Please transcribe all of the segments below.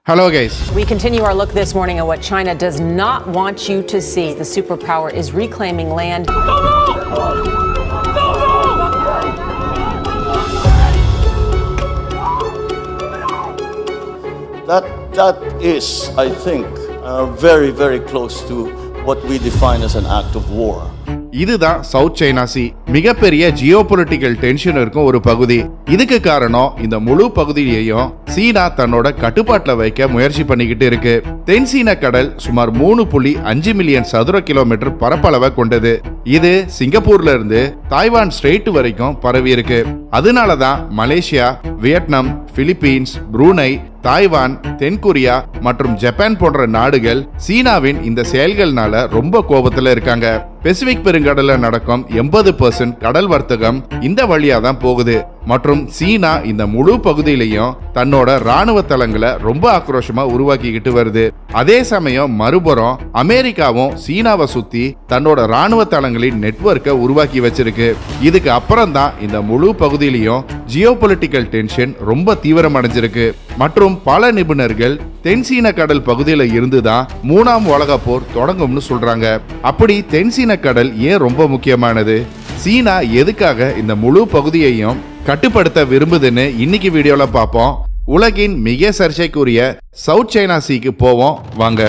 Hello guys. We continue our look this morning at what China does not want you to see. The superpower is reclaiming land. That is, I think, very, very close to what we define as an act of war. இதுதான் south China C, மிகப்பெரிய geopolitical tension இருக்கும் ஒரு பகுதி. இதுக்கு காரணம் இந்த முழு பகுதியையும் சீனா தன்னோட கட்டுப்பாட்டுல வைக்க முயற்சி பண்ணிக்கிட்டு இருக்கு. தென் சீன கடல் சுமார் 3.5 மில்லியன் சதுர கிலோமீட்டர் பரப்பளவை கொண்டது. இது சிங்கப்பூர்ல இருந்து தாய்வான் ஸ்ட்ரெயிட் வரைக்கும் பரவி இருக்கு. அதனாலதான் Malaysia, Vietnam, Philippines, Brunei, Taiwan, தென்கொரியா மற்றும் ஜப்பான் போன்ற நாடுகள் சீனாவின் இந்த செயல்கள்னால ரொம்ப கோபத்துல இருக்காங்க. பசிபிக் பெருங்கடல்ல நடக்கும் 80% கடல் வர்த்தகம் இந்த வழியா தான் போகுது. மற்றும் சீனா இந்த முழு பகுதியிலையும் தன்னோட ராணுவ தளங்களை ரொம்ப ஆக்ரோஷமா உருவாக்கிக்கிட்டு வருது. அதே சமயம் மறுபுறம் அமெரிக்காவும் சீனாவை சுத்தி தன்னோட ராணுவ தளங்களின் நெட்வொர்க்கை உருவாக்கி வச்சிருக்கு. இதுக்கு அப்புறம் தான் இந்த முழு பகுதியிலையும் ஜியோபொலிட்டிக்கல் டென்ஷன் ரொம்ப தீவிரமடைஞ்சிருக்கு. மற்றும் பல நிபுணர்கள் தென் சீன கடல் பகுதியில இருந்துதான் 3ஆம் உலக போர் தொடங்கும்னு சொல்றாங்க. அப்படி தென் சீன கடல் ஏன் ரொம்ப முக்கியமானது? சீனா எதுக்காக இந்த முழு பகுதியையும் கட்டுப்படுத்த விரும்புதுன்னு இன்னைக்கு வீடியோல பார்ப்போம். உலகின் மிக சர்ச்சைக்குரிய சவுத் சைனா சீக்கு போவோம் வாங்க.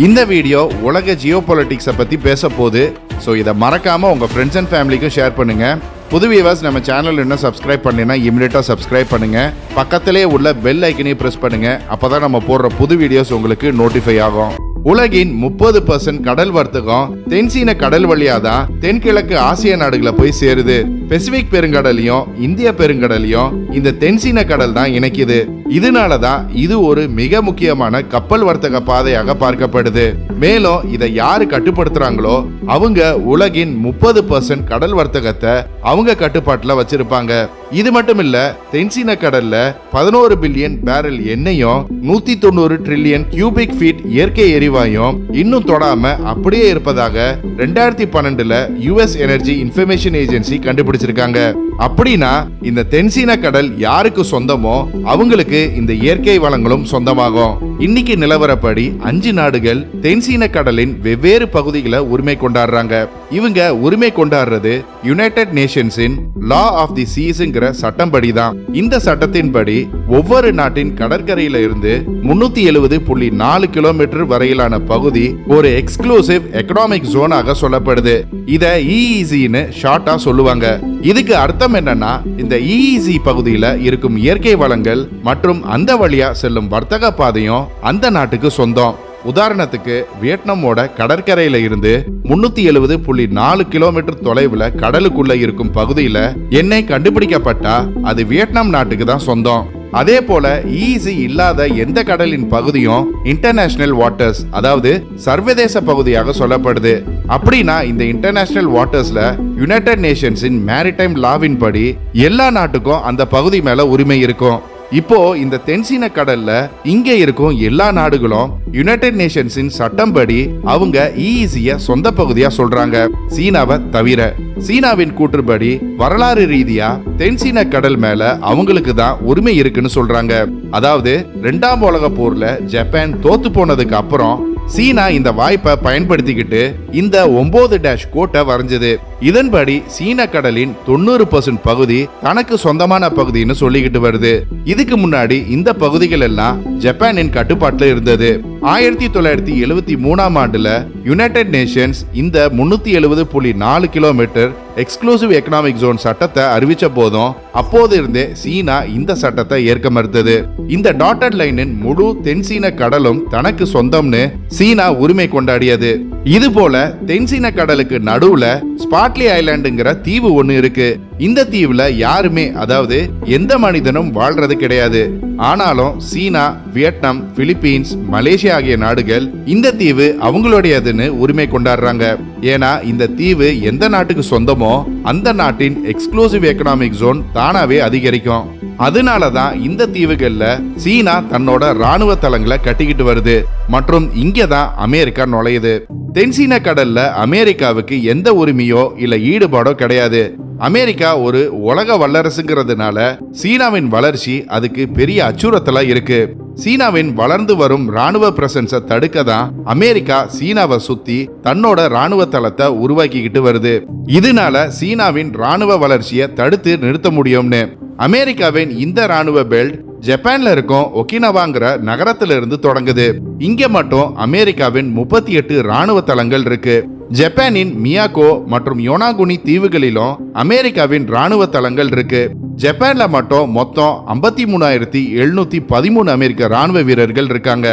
இந்த வீடியோ உலக ஜியோபொலிட்டிக்ஸை பத்தி பேச போகுது. ஸோ இதை மறக்காம உங்க ஃப்ரெண்ட்ஸ் அண்ட் ஃபேமிலிக்கும் ஷேர் பண்ணுங்க. புது வியூவர்ஸ் நம்ம சேனல் இன்னும் சப்ஸ்கிரைப் பண்ணலைன்னா இமிடியேட்டா சப்ஸ்கிரைப் பண்ணுங்க. பக்கத்திலே உள்ள பெல் ஐக்கனையும் பிரஸ் பண்ணுங்க. அப்பதான் நம்ம போடுற புது வீடியோஸ் உங்களுக்கு நோட்டிஃபை ஆகும். உலகின் 30% கடல் வர்த்தகம் தென்சீன கடல் வழியா தான் தென்கிழக்கு ஆசிய நாடுகளை போய் சேருது. பசிபிக் பெருங்கடலையும் இந்திய பெருங்கடலையும் இந்த தென்சீன கடல் தான் இணைக்குது. இதனாலதான் இது ஒரு மிக முக்கியமான கப்பல் வர்த்தக பாதையாக பார்க்கப்படுது. மேலும் இதை யாரு கட்டுப்படுத்துறாங்களோ அவங்க உலகின் 30% கடல் வர்த்தகத்தை அவங்க கட்டுப்பாட்டுல வச்சிருப்பாங்க. இது மட்டும் இல்ல, தென்சீன கடல்ல 11 பில்லியன் பேரல் எண்ணெயும் 190 ட்ரில்லியன் கியூபிக் ஃபீட் இயற்கை எரிவாயும் இன்னும் தொடாம அப்படியே இருப்பதாக 2012 US எனர்ஜி இன்ஃபர்மேஷன் ஏஜென்சி கண்டுபிடிச்சிருக்காங்க. அப்படின்னா இந்த தென்சீன கடல் யாருக்கு சொந்தமோ அவங்களுக்கு இந்த இயற்கை வளங்களும் சொந்தமாகும். இன்னைக்கு நிலவரப்படி 5 நாடுகள் தென்சீன கடலின் வெவ்வேறு பகுதிகளை உரிமை கொண்டாடுறாங்க. இவங்க உரிமை கொண்டாடுறது யுனைடெட் நேஷன்ஸின் லா ஆஃப் தி சீஸ்ங்கிற சட்டம்படி தான். இந்த சட்டத்தின்படி ஒவ்வொரு நாட்டின் கடற்கரையில இருந்து 370.4 கிலோமீட்டர் வரையிலான பகுதி ஒரு எக்ஸ்க்ளூசிவ் எக்கனாமிக் ஜோனாக சொல்லப்படுது. இத EEZன்னு ஷார்ட்டா சொல்லுவாங்க. இதுக்கு அர்த்தம் என்னன்னா, இந்த EEZ பகுதியில இருக்கும் இயற்கை வளங்கள் மற்றும் அந்த வழியா செல்லும் வர்த்தக பாதையும் அந்த நாட்டுக்கு சொந்தம். உதாரணத்துக்கு வியட்நாமோட கடற்கரையில இருந்து 370.4 கிலோமீட்டர் தொலைவுல கடலுக்குள்ள இருக்கும் பகுதியில எண்ணெய் கண்டுபிடிக்கப்பட்டா அது வியட்நாம் நாட்டுக்கு தான் சொந்தம். அதே போல EEZ இல்லாத எந்த கடலின் பகுதியும் இன்டர்நேஷனல் வாட்டர்ஸ், அதாவது சர்வதேச பகுதியாக சொல்லப்படுது. அப்படின்னா இந்த இன்டர்நேஷனல் வாட்டர்ஸ்ல யுனைடெட் நேஷன்ஸின் மேரிடைம் லாவின் படி எல்லா நாட்டுக்கும் அந்த பகுதி மேல உரிமை இருக்கும். இப்போ இந்த தென்சீன கடல்ல இங்க இருக்கும் எல்லா நாடுகளும் யுனைடெட் நேஷன்ஸின் சட்டம்படி அவங்க EEZ சொந்த பகுதியா சொல்றாங்க, சீனாவை தவிர. சீனாவின் கூற்றுப்படி வரலாறு ரீதியா தென்சீன கடல் மேல அவங்களுக்கு தான் உரிமை இருக்குன்னு சொல்றாங்க. அதாவது 2ஆம் உலக போர்ல ஜப்பான் தோத்து போனதுக்கு அப்புறம் சீனா இந்த வாய்ப்பை பயன்படுத்திக்கிட்டு இந்த 9 கோட்டை வரைஞ்சது. இதன்படி சீன கடலின் 90% பகுதி தனக்கு சொந்தமான பகுதின்னு சொல்லிக்கிட்டு வருது. இதுக்கு முன்னாடி இந்த பகுதிகள் எல்லாம் ஜப்பானின் கட்டுப்பாட்டுல இருந்தது. 1973ஆம் ஆண்டுல யுனைடெட் நேஷன்ஸ் இந்த 370.4 கிலோமீட்டர் எக்ஸ்க்ளூசிவ் எக்கனாமிக் ஜோன் சட்டத்தை அறிவிச்ச போதும் அப்போது இருந்தே சீனா இந்த சட்டத்தை ஏற்க மறுத்தது. இந்த டாட்டட் லைனின் முழு தென்சீன கடலும் தனக்கு சொந்தம்னு சீனா உரிமை கொண்டாடியது. இது போல தென்சீன கடலுக்கு நடுவுல ஸ்பாட்லி ஐலாண்டுங்கிற தீவு ஒண்ணு இருக்கு. இந்த தீவுல யாருமே, அதாவது எந்த மனிதனும் வாழ்றது கிடையாது. ஆனாலும் சீனா, வியட்நாம், பிலிப்பீன்ஸ், மலேசியா ஆகிய நாடுகள் இந்த தீவு அவங்களுடையதுன்னு உரிமை கொண்டாடுறாங்க. ஏன்னா இந்த தீவு எந்த நாட்டுக்கு சொந்தமோ தூரமோ அந்த நாட்டின் எக்ஸ்க்ளூசிவ் எக்கனாமிக் ஜோன் தானாவே அதிகரிக்கும். அதனாலதான் இந்த தீவுகள்ல சீனா தன்னோட ராணுவ தளங்களை கட்டிக்கிட்டு வருது மற்றும் இங்கதான் அமெரிக்கா நுழையுது. தென்சீன கடல்ல அமெரிக்காவுக்கு எந்த உரிமையோ இல்ல ஈடுபாடோ கிடையாது. அமெரிக்கா ஒரு உலக வல்லரசுங்கிறதுனால சீனாவின் வளர்ச்சி அதுக்கு பெரிய அச்சுறுத்தலா இருக்கு. சீனாவின் வளர்ந்து வரும் ராணுவ பிரசன்ஸை தடுக்க தான் அமெரிக்கா சீனாவை சுத்தி தன்னோட ராணுவ தளத்தை உருவாக்கிக்கிட்டு வருது. இதனால சீனாவின் ராணுவ வளர்ச்சியை தடுத்து நிறுத்த முடியும்னு அமெரிக்காவின் இந்த ராணுவ பெல்ட் ஜப்பான்ல இருக்கும் ஒகினவாங்கிற நகரத்துல இருந்து தொடங்குது. இங்க மட்டும் அமெரிக்காவின் 38 ராணுவ தளங்கள் இருக்கு. ஜப்பானின் மியாகோ மற்றும் யோனாகுனி தீவுகளிலும் அமெரிக்காவின் ராணுவ தளங்கள் இருக்கு. ஜப்பான்ல மட்டும் மொத்தம் 53,713 அமெரிக்க ராணுவ வீரர்கள் இருக்காங்க.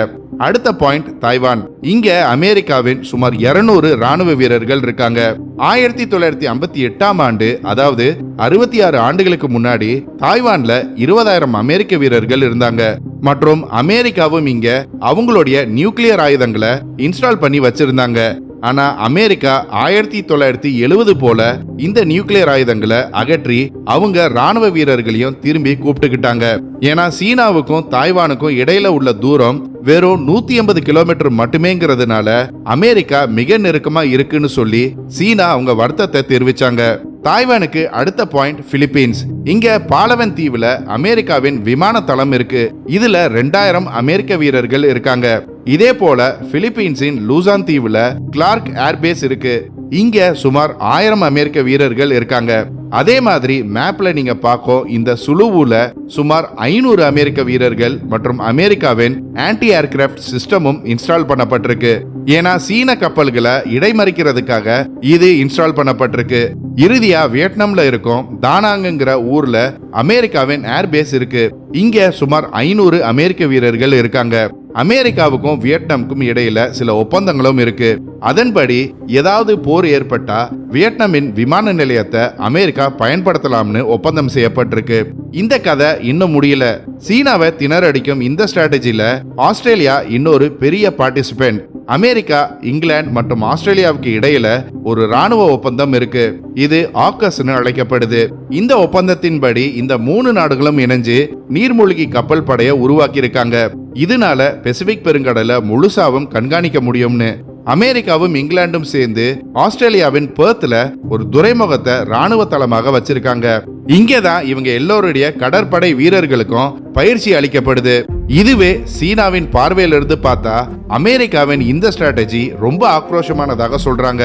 அடுத்த பாயிண்ட் தாய்வான். இங்க அமெரிக்காவின் சுமார் 200 ராணுவ வீரர்கள் இருக்காங்க. 1958ஆம் ஆண்டு, அதாவது 66 ஆண்டுகளுக்கு முன்னாடி தாய்வான்ல 20,000 அமெரிக்க வீரர்கள் இருந்தாங்க. மற்றும் அமெரிக்காவும் இங்க அவங்களுடைய நியூக்ளியர் ஆயுதங்களை இன்ஸ்டால் பண்ணி வச்சிருந்தாங்க. ஆனா அமெரிக்கா 1970 போல இந்த நியூக்ளியர் ஆயுதங்களை அகற்றி அவங்க ராணுவ வீரர்களையும் திரும்பி கூப்பிட்டுக்கிட்டாங்க. ஏன்னா சீனாவுக்கும் தாய்வானுக்கும் இடையில உள்ள தூரம் வெறும் 180 கிலோமீட்டர் மட்டுமேங்கிறதுனால அமெரிக்கா மிக நெருக்கமா இருக்குன்னு சொல்லி சீனா அவங்க வருத்தத்தை தெரிவிச்சாங்க. தாய்வானுக்கு அடுத்த பாயிண்ட் பிலிப்பீன்ஸ். இங்க பாலவன் தீவுல அமெரிக்காவின் விமான தளம் இருக்கு. இதுல 2000 அமெரிக்க வீரர்கள் இருக்காங்க. இதே போல பிலிப்பீன்ஸின் லூசான் தீவுல கிளார்க் ஏர்பேஸ் இருக்கு. இங்க சுமார் 1000 அமெரிக்க வீரர்கள் இருக்காங்க. அதே மாதிரி மேப்ல நீங்க பார்க்கும் இந்த சுலுவுல சுமார் 500 அமெரிக்க வீரர்கள் மற்றும் அமெரிக்காவின் ஆன்டி ஏர்கிராஃப்ட் சிஸ்டமும் இன்ஸ்டால் பண்ணப்பட்டிருக்கு. ஏன்னா சீன கப்பல்களை இடைமறிக்கிறதுக்காக இது இன்ஸ்டால் பண்ணப்பட்டிருக்கு. இறுதியா வியட்நாம்ல இருக்கும் தானாங்குங்கிற ஊர்ல அமெரிக்காவின் ஏர்பேஸ் இருக்கு. இங்க சுமார் 500 அமெரிக்க வீரர்கள் இருக்காங்க. அமெரிக்காவுக்கும் வியட்நாமுக்கும் இடையில சில ஒப்பந்தங்களும் இருக்கு. அதன்படி ஏதாவது போர் ஏற்பட்டா வியட்நாமின் விமான நிலையத்தை அமெரிக்கா பயன்படுத்தலாம்னு ஒப்பந்தம் செய்யப்பட்டிருக்கு. இந்த கதை இன்னும் முடியல. சீனாவை திணறடிக்கும் இந்த ஸ்ட்ராட்டஜில ஆஸ்திரேலியா இன்னொரு பெரிய பார்ட்டிசிபென்ட். அமெரிக்கா, இங்கிலாந்து மற்றும் ஆஸ்திரேலியாவுக்கு இடையில ஒரு ராணுவ ஒப்பந்தம் இருக்கு. இது ஆக்கஸ்னு அழைக்கப்படுது. இந்த ஒப்பந்தத்தின்படி இந்த 3 நாடுகளும் இணைஞ்சு நீர்மூழ்கி கப்பல் படையை உருவாக்கி இருக்காங்க. இதனால பசிபிக் பெருங்கடலை முழுசாவும் கண்காணிக்க முடியும்னு. அமெரிக்காவும் இங்கிலாந்தும் சேர்ந்து ஆஸ்திரேலியாவின் பெர்த்ல ஒரு துறைமுகத்தை ராணுவ தளமாக வச்சிருக்காங்க. இங்கதான் இவங்க எல்லோருடைய கடற்படை வீரர்களுக்கும் பயிற்சி அளிக்கப்படுது. இதுவே சீனாவின் பார்வையிலிருந்து பார்த்தா அமெரிக்காவின் இந்த ஸ்ட்ராட்டஜி ரொம்ப ஆக்ரோஷமானதாக சொல்றாங்க.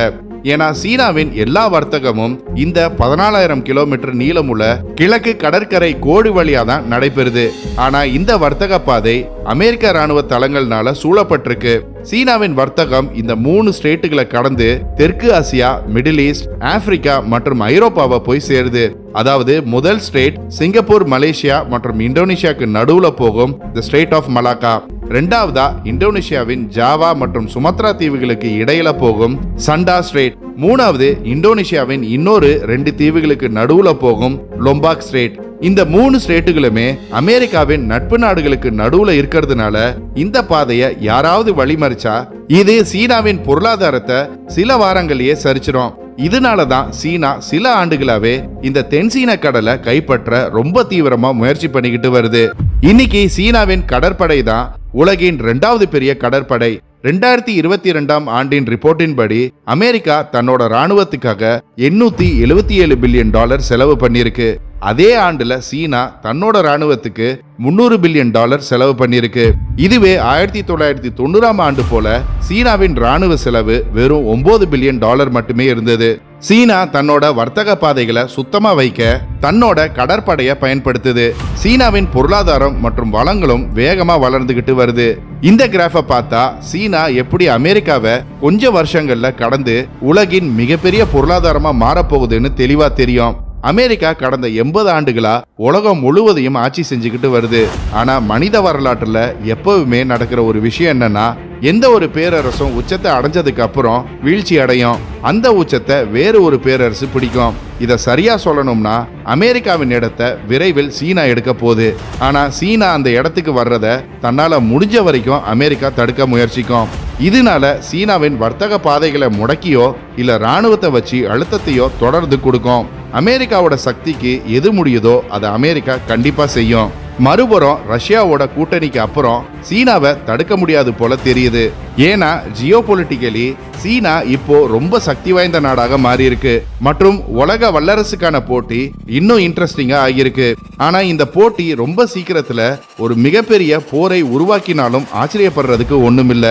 ஏன்னா சீனாவின் எல்லா வர்த்தகமும் இந்த 14,000 கிலோமீட்டர் நீளமுள்ள கிழக்கு கடற்கரை கோடு வழியா தான் நடைபெறுது. ஆனா இந்த வர்த்தக பாதை அமெரிக்க ராணுவ தளங்கள்னால சூழப்பட்டிருக்கு. சீனாவின் வர்த்தகம் இந்த 3 ஸ்டேட்டுகளை கடந்து தெற்கு ஆசியா, மிடில் ஈஸ்ட், ஆப்பிரிக்கா மற்றும் ஐரோப்பாவை போய் சேருது. அதாவது முதல் ஸ்டேட் சிங்கப்பூர், மலேசியா மற்றும் இந்தோனேஷியாவுக்கு நடுவுல போகும் தி ஸ்ட்ரெய்ட் ஆஃப் மலாக்கா. ரெண்டாவதா இந்தோனேஷியாவின் ஜாவா மற்றும் சுமத்ரா தீவுகளுக்கு இடையில போகும் சண்டா ஸ்ட்ரெய்ட். மூணாவது இந்தோனேஷியாவின் இன்னொரு 2 தீவுகளுக்கு நடுவுல போகும் லொம்பாக் ஸ்ட்ரெய்ட். இந்த 3 ஸ்டேட்டுகளுமே அமெரிக்காவின் நட்பு நாடுகளுக்கு நடுவுல இருக்கிறதுனால இந்த பாதையை யாராவது வழிமறிச்சா இது சீனாவின் பொருளாதாரத்தை சில வாரங்களையே சரிச்சிடும். இதனாலதான் சீனா சில ஆண்டுகளாவே இந்த தென்சீன கடலை கைப்பற்ற ரொம்ப தீவிரமா முயற்சி பண்ணிக்கிட்டு வருது. இன்னைக்கு சீனாவின் கடற்படை தான் உலகின் 2வது பெரிய கடற்படை. 2022ஆம் ஆண்டின் ரிப்போர்ட்டின் படி அமெரிக்கா தன்னோட ராணுவத்துக்காக $877 பில்லியன் செலவு பண்ணிருக்கு. அதே ஆண்டுல சீனா தன்னோட ராணுவத்துக்கு $300 பில்லியன் செலவு பண்ணிருக்கு. இதுவே 1990ஆம் ஆண்டு போல சீனாவின் ராணுவ செலவு வெறும் $9 பில்லியன் மட்டுமே இருந்தது. சீனா தன்னோட வர்த்தக பாதைகளை சுத்தமா வைக்க தன்னோட கடற்படையை பயன்படுத்துது. சீனாவின் பொருளாதாரம் மற்றும் வளங்களும் வேகமா வளர்ந்துகிட்டு வருது. இந்த கிராஃபை பார்த்தா சீனா எப்படி அமெரிக்காவை கொஞ்ச வருஷங்கள்ல கடந்து உலகின் மிகப்பெரிய பொருளாதாரமா மாறப்போகுதுன்னு தெளிவா தெரியும். அமெரிக்கா கடந்த 80 ஆண்டுகளா உலகம் முழுவதையும் ஆட்சி செஞ்சுக்கிட்டு வருது. ஆனா மனித வரலாற்றுல எப்பவுமே நடக்கிற ஒரு விஷயம் என்னன்னா, எந்த ஒரு பேரரசும் உச்சத்தை அடைஞ்சதுக்கு அப்புறம் வீழ்ச்சி அடையும். அந்த உச்சத்தை வேறு ஒரு பேரரசு பிடிக்கும். இதை சரியா சொல்லணும்னா அமெரிக்காவின் இடத்தை விரைவில் சீனா எடுக்க போகுது. ஆனா சீனா அந்த இடத்துக்கு வர்றத தன்னால முடிஞ்ச வரைக்கும் அமெரிக்கா தடுக்க முயற்சிக்கும். இதனால சீனாவின் வர்த்தக பாதைகளை முடக்கியோ இல்ல ராணுவத்தை வச்சு அழுத்தத்தையோ தொடர்ந்து கொடுக்கும். அமெரிக்காவோட சக்திக்கு எது முடியுதோ அதை அமெரிக்கா கண்டிப்பா செய்யும். மறுபுறம் ரஷ்யாவோட கூட்டணிக்கு அப்புறம் சீனாவை தடுக்க முடியாது போல தெரியுது. ஏன்னா ஜியோபொலிட்டிக்கலி சீனா இப்போ ரொம்ப சக்தி வாய்ந்த நாடாக மாறி இருக்கு மற்றும் உலக வல்லரசுக்கான போட்டி இன்னும் இன்ட்ரெஸ்டிங்கா ஆகியிருக்கு. ஆனா இந்த போட்டி ரொம்ப சீக்கிரத்துல ஒரு மிகப்பெரிய போரை உருவாக்கினாலும் ஆச்சரியப்படுறதுக்கு ஒண்ணுமில்ல.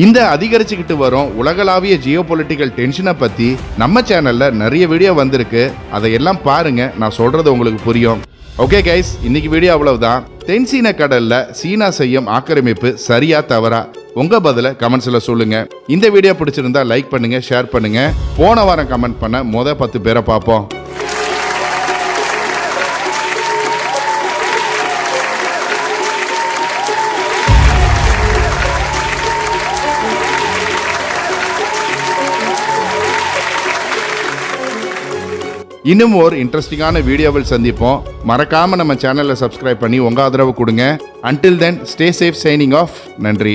இந்த அதிகரிச்சுக்கிட்டு வரும் உலகளாவிய ஜியோபொலிட்டிக்கல் டென்ஷனை பத்தி நம்ம சேனல்ல நிறைய வீடியோ வந்திருக்கு. அதையெல்லாம் பாருங்க, நான் சொல்றது உங்களுக்கு புரியும். ஓகே கைஸ், இன்னைக்கு வீடியோ அவ்வளவுதான். தென்சீன கடல்ல சீனா செய்யும் ஆக்கிரமிப்பு சரியா தவறா? உங்க பதில கமெண்ட்ஸ்ல சொல்லுங்க. இந்த வீடியோ பிடிச்சிருந்தா லைக் பண்ணுங்க, ஷேர் பண்ணுங்க. போன வாரம் கமெண்ட் பண்ண 10 பேரை பார்ப்போம். இன்னும் ஒரு இன்ட்ரெஸ்டிங்கான வீடியோவில் சந்திப்போம். மறக்காம நம்ம சேனலை சப்ஸ்கிரைப் பண்ணி உங்க ஆதரவு கொடுங்க. Until then, stay safe, signing off. நன்றி.